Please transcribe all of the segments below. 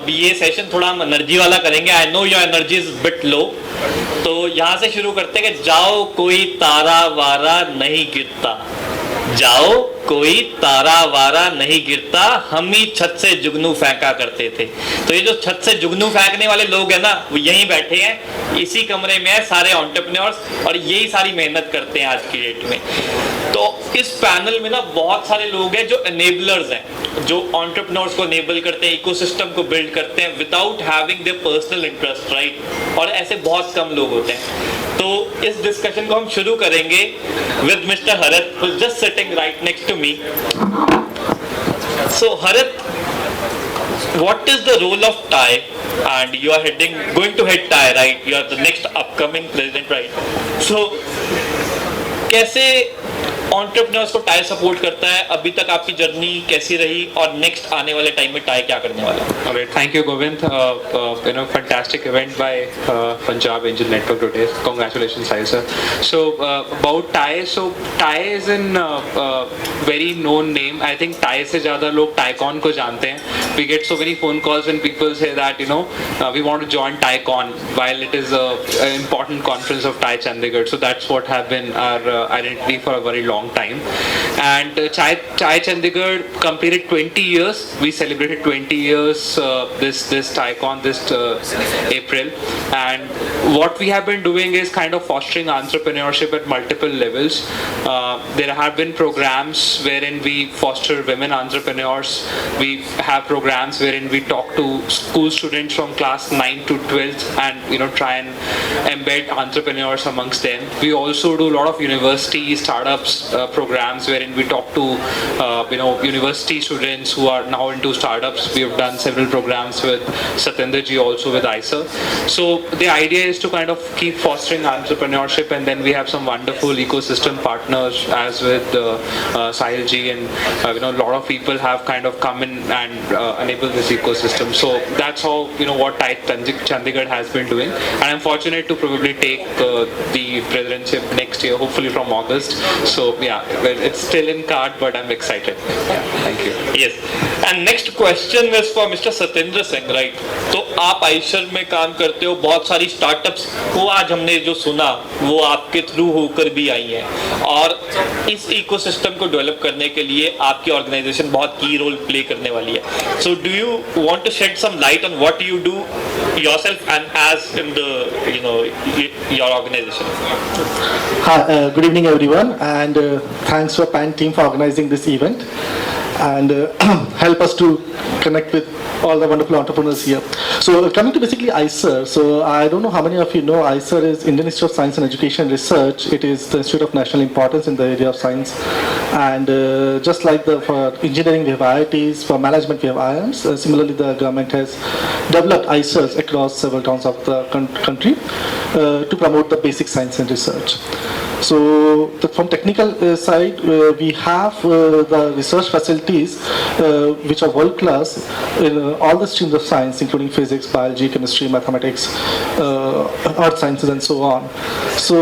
अब ये सेशन थोड़ा हम एनर्जी वाला करेंगे. I know your energy is bit लो, तो यहाँ से शुरू करते हैं कि जाओ कोई तारा वारा नहीं गिरता, जाओ कोई तारा वारा नहीं गिरता, हम ही छत से जुगनू फेंका करते थे. तो ये जो छत से जुगनू फेंकने वाले लोग हैं ना, वो यहीं बैठे हैं, इसी कमरे में है सारे एंटरप्रेन्योर्स, और यही सारी मेहनत करते हैं आज की डेट में. तो इस पैनल में ना बहुत सारे लोग हैं जो एनेबलर्स हैं, जो एंटरप्रेन्योर्स को एनेबल करते हैं, इकोसिस्टम को बिल्ड करते हैं without having their personal interest, right. और ऐसे बहुत कम लोग होते हैं. तो इस डिस्कशन को हम शुरू करेंगे विद मिस्टर हरत, who is just sitting right next to me. So Harit, what is the role of TiE? And you are going to head TiE, right? You are the next upcoming president, right? So कैसे entrepreneurs को TiE support करता है, अभी तक आपकी journey कैसी रही, और नेक्स्ट आने वाले टाइम में TiE क्या करने वाला है? Alright, thank you, Govind. Fantastic event by Punjab Angel Network today. Congratulations, Sai sir. So about TiE, so TiE is in very known name. I think TiE से ज़्यादा लोग TiECon को जानते हैं. We get so many phone calls when people say that we want to join TiECon, while it is an important conference of TiE Chandigarh. So that's what have been our identity for a very long time. And TiE Chandigarh completed 20 years. We celebrated 20 years this TiECon this April. And what we have been doing is kind of fostering entrepreneurship at multiple levels. There have been programs wherein we foster women entrepreneurs. We have programs wherein we talk to school students from class 9 to 12th and try and embed entrepreneurs amongst them. We also do a lot of university startups programs wherein we talk to university students who are now into startups. We have done several programs with Satyendra ji, also with ICER. So the idea is to kind of keep fostering entrepreneurship, and then we have some wonderful ecosystem partners as with Sahil ji, and a lot of people have kind of come in and enabled this ecosystem. So that's how what TiE Chandigarh has been doing, and I'm fortunate to probably take the presidency next year, hopefully from August. So yeah, it's still in card, but I'm excited. Yeah, thank you. Yes, and next question is for Mr. Satyendra Singh, right? तो आप आइशर में काम करते हो, बहुत सारी startups को आज हमने जो सुना वो आपके थ्रू होकर भी आई हैं, और इस इकोसिस्टम को डेवलप करने के लिए आपकी ऑर्गेनाइजेशन बहुत की रोल प्ले करने वाली है. So do you want to shed some light on what you do yourself and as in the your organization? Hi, good evening everyone, and thanks for PAN team for organizing this event and help us to connect with all the wonderful entrepreneurs here. So coming to basically ICER, so I don't know how many of you know ICER is Indian Institute of Science and Education Research. It is the institute of national importance in the area of science, and just like for engineering we have IITs, for management we have IIMs. Similarly, the government has developed ICERs across several towns of the country to promote the basic science and research. So from technical side, we have the research facilities which are world class in all the streams of science, including physics, biology, chemistry, mathematics, earth sciences, and so on. So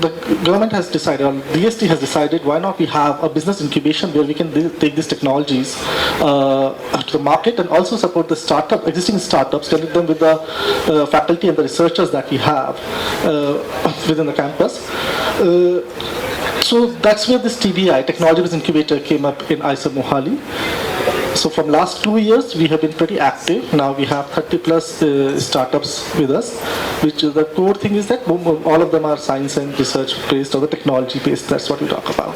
the government has decided, or DST has decided, why not we have a business incubation where we can take these technologies to the market and also support the existing startups, connect them with the faculty and the researchers that we have within the campus. So that's where this TBI, Technology Business Incubator, came up in ICER Mohali. So from last 2 years, we have been pretty active. Now we have 30 plus startups with us, which is the core thing is that all of them are science and research based or the technology based. That's what we talk about.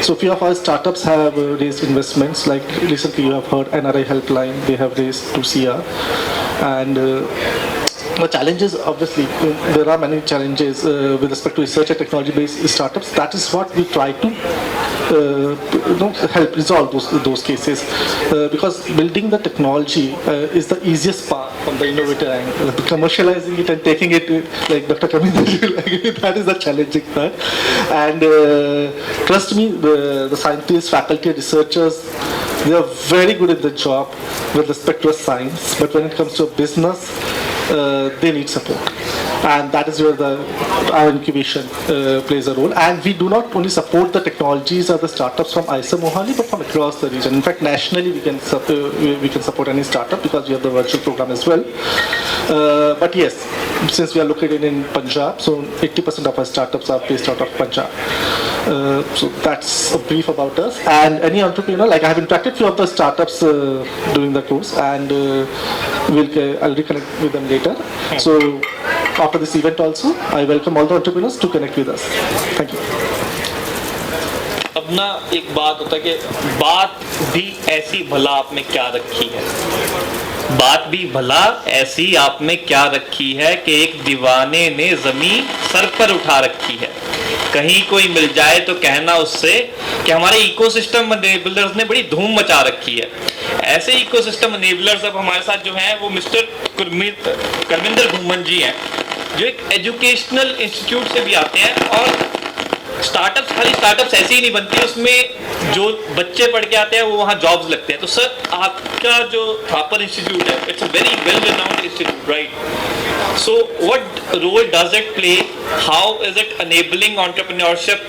So few of our startups have raised investments. Like recently you have heard NRI Helpline, they have raised 2 CR. And the challenges, obviously, there are many challenges with respect to research and technology-based startups. That is what we try to help resolve those cases, because building the technology is the easiest part from the innovator angle. Commercializing it and taking it, like Dr. Kamini, that is the challenging part. And trust me, the scientists, faculty, researchers, they are very good at the job with respect to science, but when it comes to business, they need support. and that is where our incubation plays a role. And we do not only support the technologies or the startups from IISER Mohali, but from across the region. In fact, nationally we can support any startup because we have the virtual program as well. But yes, since we are located in Punjab, so 80% of our startups are based out of Punjab. So that's a brief about us. And any entrepreneur, like I have interacted few of the startups during the course, and I'll reconnect with them later. So after this event also, I welcome all the entrepreneurs to connect with us. Thank you. अब ना एक बात होता है कि बात भी ऐसी भला आप में क्या रखी है, बात भी भला ऐसी आप में क्या रखी है कि एक दीवाने ने जमीन सर पर उठा रखी है। कहीं कोई मिल जाए तो कहना उससे कि हमारे इकोसिस्टम एनेबलर्स ने बड़ी धूम मचा रखी है। ऐसे इकोसिस्टम एनेबलर्स अब हमारे साथ जो हैं वो मिस्टर करमिंदर घुमन जी हैं, जो एक एजुकेशनल इंस्टीट्यूट से भी आते हैं। और स्टार्टअप्स, खाली स्टार्टअप्स ऐसे ही नहीं बनती, उसमें जो बच्चे पढ़ के आते हैं वो वहाँ जॉब्स लगते हैं। तो सर आपका जो थापर इंस्टीट्यूट है, it's a very well renowned institute, right? So what role does it play? How is it enabling entrepreneurship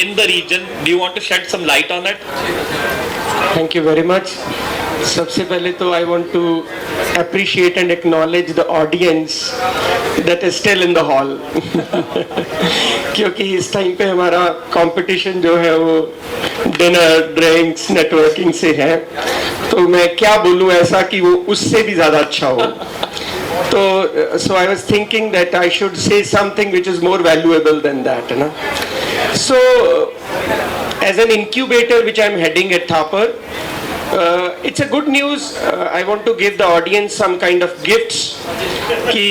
in the region? Do you want to shed some light on it? Thank you very much. सबसे पहले तो I want to appreciate and acknowledge the audience that is still in the hall. क्योंकि इस time पे हमारा competition जो है वो डिनर, ड्रिंक्स, नेटवर्किंग से है, तो मैं क्या बोलूँ ऐसा कि वो उससे भी ज़्यादा अच्छा हो। तो so I was thinking that I should say something which is more valuable than that, ना? So as an incubator which I'm heading at Thapar, it's a good news. I want to give the audience some kind of gifts. कि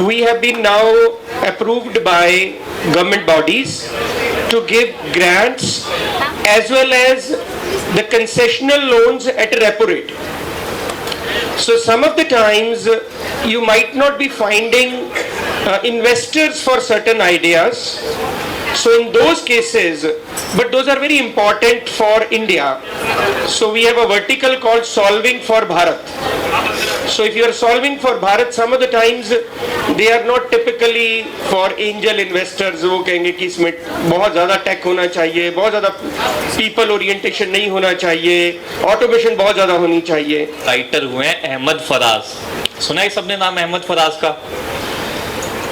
we have been now approved by government bodies to give grants as well as the concessional loans at a repo rate. So some of the times you might not be finding investors for certain ideas. So in those cases, but those are very important for India. So we have a vertical called Solving for Bharat. So if you are solving for Bharat, some of the times they are not typically for angel investors. वो कहेंगे कि इसमें बहुत ज़्यादा take होना चाहिए, बहुत ज़्यादा पीपल ओरिएंटेशन नहीं होना चाहिए, ऑटोमेशन बहुत ज़्यादा होनी चाहिए। राइटर हुए हैं अहमद फराज, सुना है सबने नाम अहमद फराज का?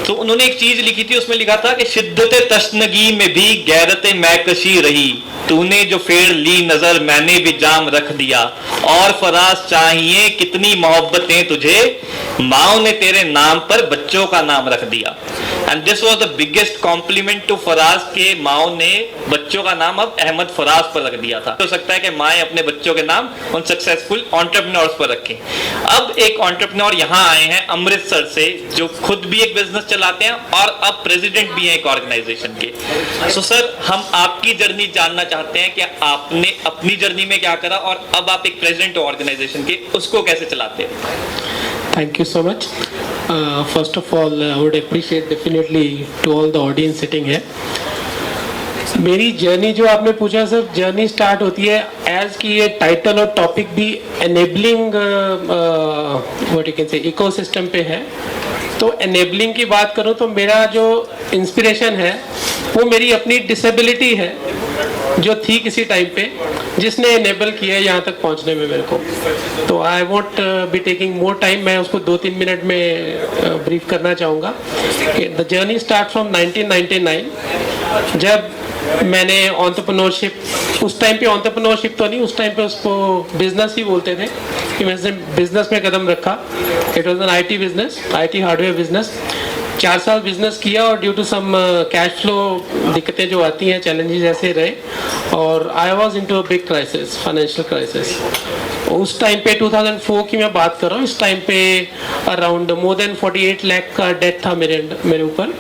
तो उन्होंने एक चीज लिखी थी, उसमें लिखा था कि शिद्दत तशनगी में भी गैरत मैकशी रही, तूने जो फेर ली नजर मैंने भी जाम रख दिया, और फराज चाहिए कितनी मोहब्बतें तुझे, माओ ने तेरे नाम पर बच्चों का नाम रख दिया। And this was the biggest compliment to Faraz के माओ ने बच्चों का नाम अब अहमद फराज पर रख दिया था। हो सकता है कि माएँ अपने बच्चों के नाम उन सक्सेसफुल एंटरप्रेन्योर्स पर रखें। अब एक एंटरप्रेन्योर यहाँ आए हैं अमृतसर से, जो खुद भी एक बिजनेस चलाते हैं और अब प्रेसिडेंट भी हैं एक ऑर्गेनाइजेशन के। सो सर, हम आपकी जर्नी जानना चाहते हैं कि आपने अपनी जर्नी में क्या करा और अब आप एक प्रेसिडेंट ऑर्गेनाइजेशन के, उसको कैसे चलाते हैं? Thank you so much. First of all, I would appreciate definitely to all the audience sitting here. मेरी जर्नी जो आपने पूछा सर, जर्नी स्टार्ट होती है एज की ये टाइटल और टॉपिक भी enabling what you can say ecosystem पे है। तो एनेबलिंग की बात करूँ तो मेरा जो इंस्पिरेशन है वो मेरी अपनी डिसेबिलिटी है जो थी किसी टाइम पे, जिसने एनेबल किया है यहाँ तक पहुँचने में मेरे को। तो I want be taking more time, मैं उसको 2-3 मिनट में ब्रीफ करना चाहूँगा। द जर्नी स्टार्ट फ्रॉम 1999, जब मैंने एंटरप्रेन्योरशिप, उस टाइम पे एंटरप्रेन्योरशिप तो नहीं, उस टाइम पे उसको बिजनेस ही बोलते थे, कि मैंने बिजनेस में कदम रखा। It was an IT business, IT hardware business. 4 साल बिजनेस किया और due to some cash flow दिक्कतें जो आती हैं, चैलेंजेस ऐसे रहे, और I was in to a big crisis, financial crisis. उस टाइम पे 2004 की मैं बात कर रहा हूँ, इस टाइम पे अराउंड मोर देन 48 लाख का डेट था मेरे ऊपर।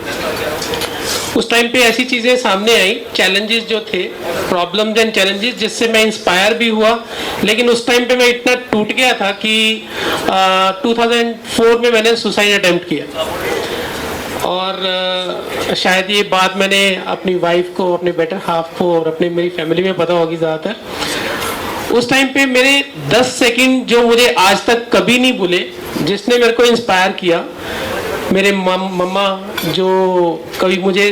उस टाइम पे ऐसी चीज़ें सामने आई, चैलेंजेस जो थे, प्रॉब्लम्स एंड चैलेंजेस, जिससे मैं इंस्पायर भी हुआ। लेकिन उस टाइम पे मैं इतना टूट गया था कि 2004 में मैंने सुसाइड अटेम्प्ट किया। और शायद ये बात मैंने अपनी वाइफ को, अपने बेटर हाफ को और अपने मेरी फैमिली में पता होगी ज़्यादातर। उस टाइम पे मेरे 10 सेकंड जो मुझे आज तक कभी नहीं भूले, जिसने मेरे को इंस्पायर किया, मेरे मम्मा जो कभी मुझे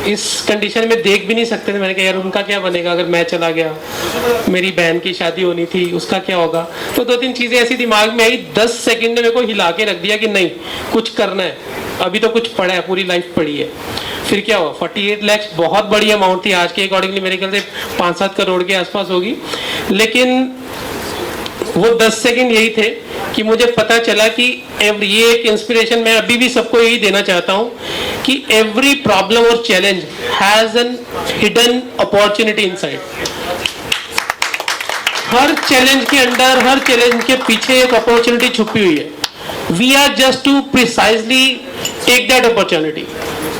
इस कंडीशन में देख भी नहीं सकते थे, मैंने कहा यार उनका क्या बनेगा अगर मैं चला गया, मेरी बहन की शादी होनी थी उसका क्या होगा। तो 2-3 चीज़ें ऐसी दिमाग में आई, 10 सेकंड ने मेरे को हिला के रख दिया कि नहीं कुछ करना है, अभी तो कुछ पड़ा है, पूरी लाइफ पड़ी है। फिर क्या हुआ, 48 लाख बहुत बड़ी अमाउंट थी, आज के अकॉर्डिंगली मेरे ख्याल से 5-7 करोड़ के आसपास होगी। लेकिन वो 10 सेकंड यही थे कि मुझे पता चला कि ये एक इंस्पिरेशन मैं अभी भी सबको यही देना चाहता हूँ कि एवरी प्रॉब्लम और challenge has an hidden opportunity inside. Her challenge के अंदर, हर चैलेंज के पीछे एक अपॉर्चुनिटी छुपी हुई है। We are just to precisely take that opportunity,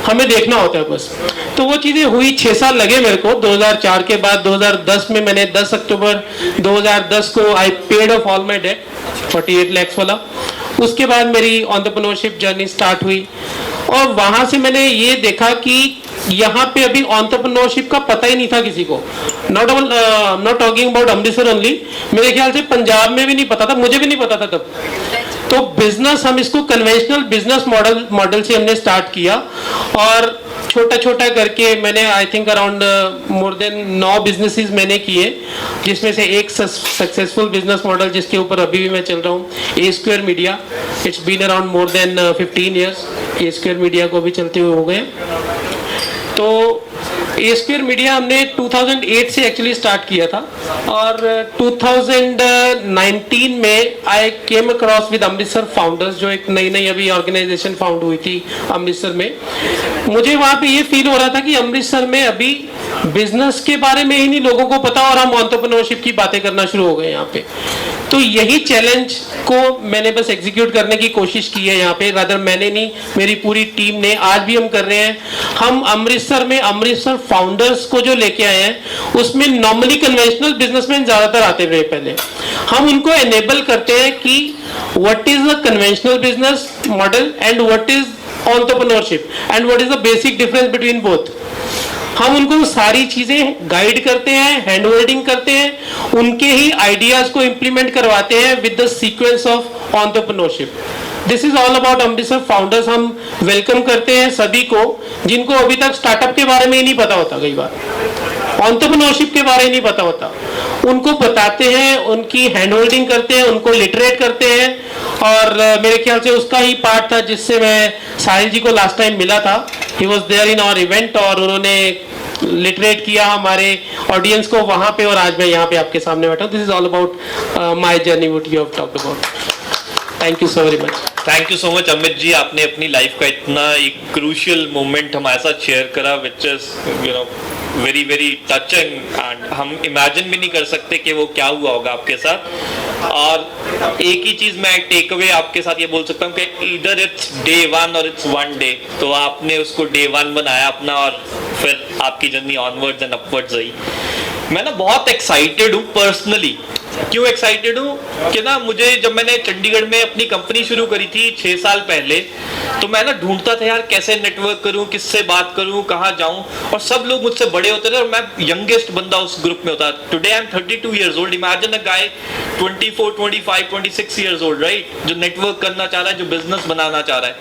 हमें देखना होता है बस। तो वो चीज़ें हुई, 6 साल लगे मेरे को। 2004 के बाद 2010 में मैंने 10 अक्टूबर 2010 को I paid off all my debt 48 lakh वाला। उसके बाद मेरी एंटरप्रेन्योरशिप जर्नी स्टार्ट हुई और वहाँ से मैंने ये देखा कि यहाँ पे अभी एंटरप्रेन्योरशिप का पता ही नहीं था किसी को। Not talking about Amritsar only, मेरे ख्याल से पंजाब में भी नहीं पता था, मुझे भी नहीं पता था तब। तो बिजनेस हम इसको कन्वेंशनल बिजनेस मॉडल से हमने स्टार्ट किया और छोटा छोटा करके मैंने I think around more then 9 businesses मैंने किए, जिसमें से एक सक्सेसफुल बिजनेस मॉडल जिसके ऊपर अभी भी मैं चल रहा हूँ, A Square Media. It's been around more than 15 years A Square Media को भी चलते हुए हो गए। तो ए स्क्वायर मीडिया हमने 2008 से एक्चुअली स्टार्ट किया था और 2019 में I came across with Amritsar founders, जो एक नई अभी ऑर्गेनाइजेशन फाउंड हुई थी अमृतसर में। मुझे वहाँ पे ये फील हो रहा था कि अमृतसर में अभी बिजनेस के बारे में ही नहीं लोगों को पता और हम एंटरप्रेन्योरशिप की बातें करना शुरू हो गए यहाँ पे। तो यही चैलेंज को मैंने बस एग्जीक्यूट करने की कोशिश की है यहाँ पे, रादर मैंने नहीं, मेरी पूरी टीम ने, आज भी हम कर रहे हैं। हम अमृतसर में अमृतसर फाउंडर्स को जो लेके आए हैं उसमें नॉर्मली कन्वेंशनल बिजनेसमैन ज्यादातर आते हुए पहले, हम उनको एनेबल करते हैं कि what is a conventional business model and what is entrepreneurship and what is the basic difference between both. हम उनको सारी चीजें गाइड करते हैं, हैंड होल्डिंग करते हैं, उनके ही आइडियाज को इंप्लीमेंट करवाते हैं with the sequence of entrepreneurship. This is all about Amritsar founders. हम वेलकम करते हैं सभी को जिनको अभी तक स्टार्टअप के बारे में ही नहीं पता होता, कई बार एंटरप्रेन्योरशिप के बारे में नहीं पता होता, उनको बताते हैं, उनकी हैंड होल्डिंग करते हैं, उनको लिटरेट करते हैं। और मेरे ख्याल से उसका ही पार्ट था जिससे मैं साहिल जी को लास्ट टाइम मिला था। He was there in our event और उन्होंने लिटरेट किया हमारे ऑडियंस को वहां पे, और आज मैं यहाँ पे आपके सामने बैठा हूँ। This is all about my journey what you have talked about. Thank you so very much. Thank you so much Amit ji, आपने अपनी लाइफ का इतना एक क्रूशियल मोमेंट हमारे साथ शेयर करा which is you know very very touching and हम imagine भी नहीं कर सकते कि वो क्या हुआ होगा आपके साथ। और एक ही चीज मैं टेक अवे आपके साथ ये बोल सकता हूँ कि ईदर इट्स डे 1 और इट्स 1 डे। तो आपने उसको डे 1 बनाया अपना और फिर आपकी जर्नी ऑनवर्ड्स एंड अपवर्ड्स रही। मैं ना बहुत एक्साइटेड हूँ पर्सनली। क्यों एक्साइटेड हूँ कि ना मुझे जब मैंने चंडीगढ़ में अपनी कंपनी शुरू करी थी 6 साल पहले, तो मैं ना ढूंढता था यार कैसे नेटवर्क करूं, किससे बात करूं, कहाँ जाऊं, और सब लोग मुझसे बड़े होते थे और मैं यंगेस्ट बंदा उस ग्रुप में होता। Today I M 32 years old. Imagine a guy 24, 25, 26 years old, right, जो नेटवर्क करना चाह रहा है, जो बिजनेस बनाना चाह रहा है।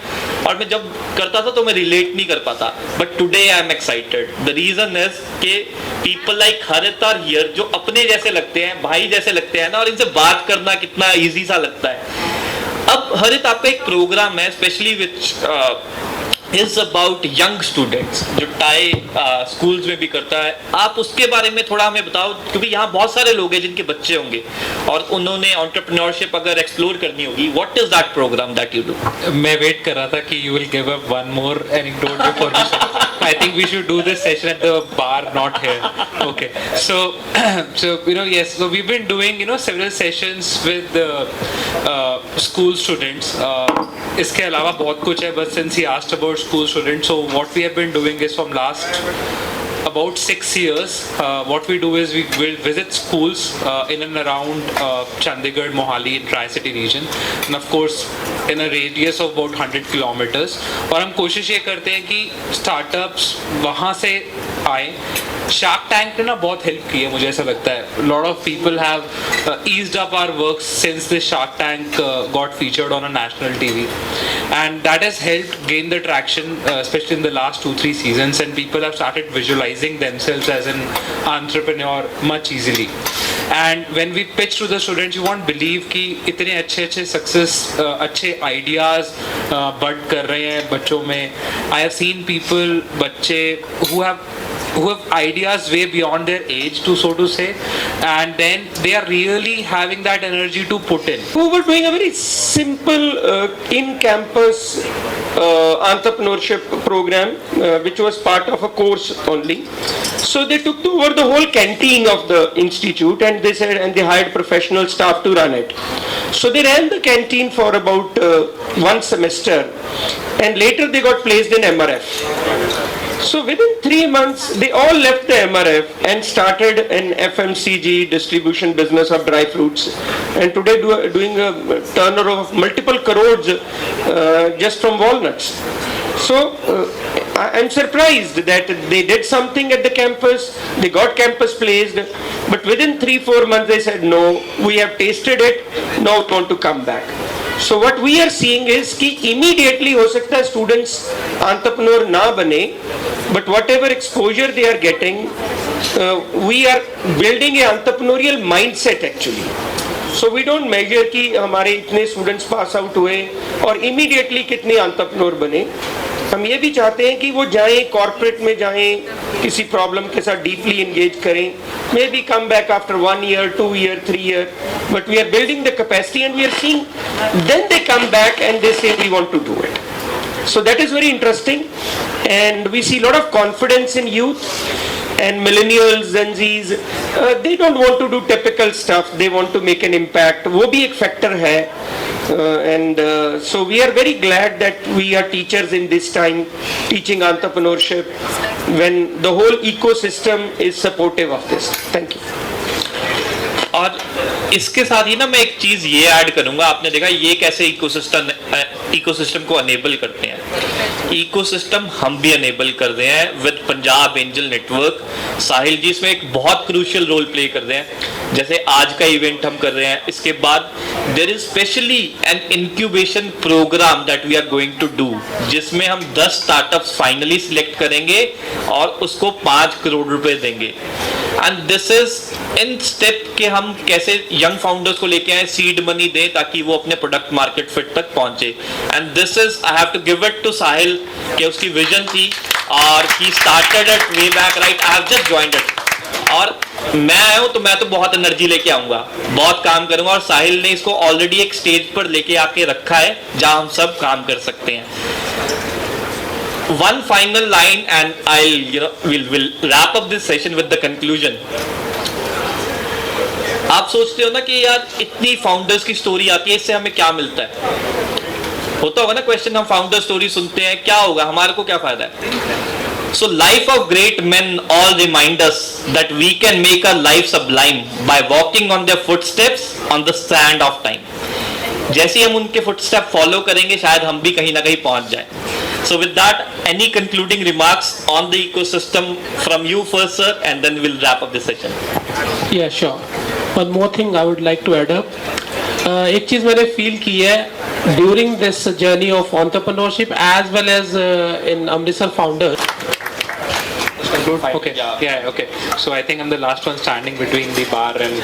और मैं जब करता था तो मैं रिलेट नहीं कर पाता, but today I am excited. The reason is कि people like Harit are here, जो अपने जैसे लगते हैं, भाई जैसे लगते हैं ना, और इनसे बात करना कितना इजी सा लगता है। अब हरित आपका एक प्रोग्राम है specially which is about young students, जो टाई स्कूल्स में भी करता है। आप उसके बारे में थोड़ा हमें बताओ, क्योंकि यहाँ बहुत सारे लोग हैं जिनके बच्चे होंगे और उन्होंने एंटरप्रेन्योरशिप अगर एक्सप्लोर करनी होगी। What is that program that you do? मैं वेट कर रहा था कि you will give up one more anecdote before we start. I think we should do this session at the bar, not here. Okay. So yes. So we've been doing several sessions with school students. इसके अलावा बहुत कुछ है, but since he asked about school students, so what we have been doing is from last about 6 years, what we do is we will visit schools in and around Chandigarh, Mohali, and Tri-City region, and of course in a radius of about 100 kilometers. और हम कोशिश ये करते हैं कि startups वहाँ से आए. शार्क टैंक ने ना बहुत हेल्प की है, मुझे ऐसा लगता है. Lot of people have eased up our works since this Shark Tank got featured on a national TV, and that has helped gain the traction, especially in the last 2-3 seasons, and people have started visualizing themselves as an entrepreneur much easily. And when we pitch to the students, you won't believe कि इतने अच्छे success, अच्छे ideas बड कर रहे हैं बच्चों में. I have seen people, बच्चे who have ideas way beyond their age, so to say, and then they are really having that energy to put in. Who were doing a very simple in-campus entrepreneurship program, which was part of a course only. So they took over the whole canteen of the institute, and they said, and they hired professional staff to run it. So they ran the canteen for about 1 semester, and later they got placed in MRF. So within 3 months, they all left the MRF and started an FMCG distribution business of dry fruits, and today doing a turnover of multiple crores just from walnuts. So I'm surprised that they did something at the campus, they got campus placed, but within 3-4 months they said, no, we have tasted it, now we want to come back. So what we are seeing is कि immediately हो सकता है students entrepreneur ना बने, but whatever exposure they are getting, we are building a entrepreneurial mindset actually. So we don't measure कि हमारे इतने students pass out हुए और immediately कितने entrepreneur बने. हम ये भी चाहते हैं कि वो जाएं कॉर्पोरेट में जाएं, किसी प्रॉब्लम के साथ डीपली एंगेज करें, may be come back after 1 year, 2 year, 3 year, but we are building the capacity and we are seeing, then they come back and they say we want to do it. So that is very interesting, and we see a lot of confidence in youth and millennials, Gen Zs. They don't want to do typical stuff, they want to make an impact. वो भी एक factor है. So we are very glad that we are teachers in this time teaching entrepreneurship when the whole ecosystem is supportive of this. Thank you. और इसके साथ ही ना मैं एक चीज ये ऐड करूंगा. आपने देखा ये कैसे इकोसिस्टम को अनेबल करते हैं. इकोसिस्टम हम भी अनेबल कर रहे हैं विद पंजाब एंजल नेटवर्क. साहिल जी इसमें एक बहुत क्रूशियल रोल प्ले कर रहे हैं. जैसे आज का इवेंट हम कर रहे हैं, इसके बाद there is specially an incubation program that we are going to do, जिसमें हम 10 स्टार्टअप्स फाइनली सिलेक्ट करेंगे और उसको 5 करोड़ रुपए देंगे. And this is in step के हम कैसे यंग फाउंडर्स को लेके आए, सीड मनी दें ताकि वो अपने प्रोडक्ट मार्केट फिट तक पहुंचे. And this is I have to give it to Sahil कि उसकी विजन थी और ही started it way back, right. I have just joined it और मैं आया हूं तो मैं तो बहुत एनर्जी लेके आऊंगा, बहुत काम करूंगा, और साहिल ने इसको ऑलरेडी एक स्टेज पर लेके आके रखा है जहां हम सब काम कर सकते हैं. One final line and we'll wrap up this session with the conclusion. आप सोचते हो ना कि यार इतनी फाउंडर्स की स्टोरी आती है, इससे हमें क्या मिलता है? होता होगा ना क्वेश्चन, हम फाउंडर स्टोरी सुनते हैं, क्या होगा, हमारे को क्या फायदा है? So life of great men all remind us that we can make our life sublime by walking on their footsteps on the sand of time. जैसे हम उनके फुटस्टेप फॉलो करेंगे शायद हम भी कहीं ना कहीं पहुंच जाएं. So with that, any concluding remarks on the ecosystem from you first, sir, and then we'll wrap up the session. Yeah, sure. One more thing I would like to add up. एक चीज मैंने feel की है during this journey of entrepreneurship as well as in Amritsar Founders. Okay. Yeah. Okay. So I think I'm the last one standing between the bar and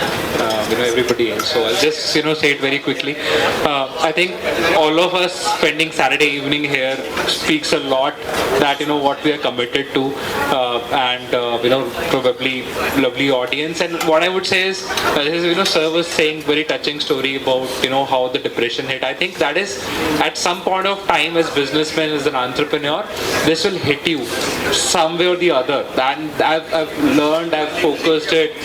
everybody else. So I'll just say it very quickly. I think all of us spending Saturday evening here speaks a lot that what we are committed to, and probably lovely audience. And what I would say is, sir was saying very touching story about how the depression hit. I think that is at some point of time as businessmen, as an entrepreneur, this will hit you some way or the other. And I've learned, I've focused it.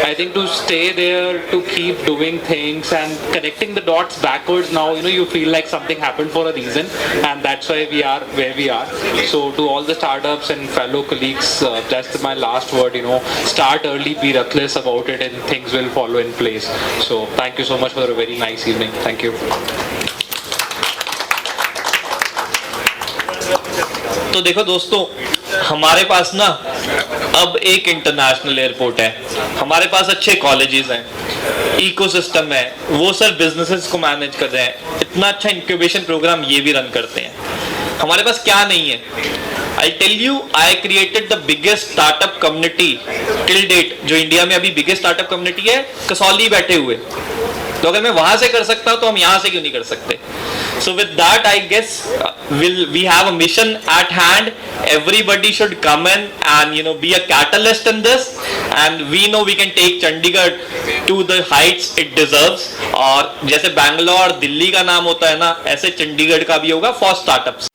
I think to stay there, to keep doing things and connecting the dots backwards. Now you feel like something happened for a reason, and that's why we are where we are. So to all the startups and fellow colleagues that's my last word. Start early, be reckless about it, and things will follow in place. So thank you so much for a very nice evening. Thank you. तो देखो दोस्तों, हमारे पास ना अब एक international airport है, हमारे पास अच्छे कॉलेजेस हैं, इकोसिस्टम है, वो सर बिजनेसेस को मैनेज कर रहे हैं, इतना अच्छा इंक्यूबेशन प्रोग्राम ये भी रन करते हैं। हमारे पास क्या नहीं है? I tell you, I created the biggest startup community till date. जो इंडिया में अभी बिगेस्ट स्टार्टअप कम्युनिटी है, कसौली बैठे हुए। तो अगर मैं वहां से कर सकता हूं तो हम यहां से क्यों नहीं कर सकते? So with that, I guess we have a mission at hand. Everybody should come in and be a catalyst in this, and we know we can take Chandigarh to the heights it deserves. और जैसे बैंगलोर दिल्ली का नाम होता है ना, ऐसे चंडीगढ़ का भी होगा for startups.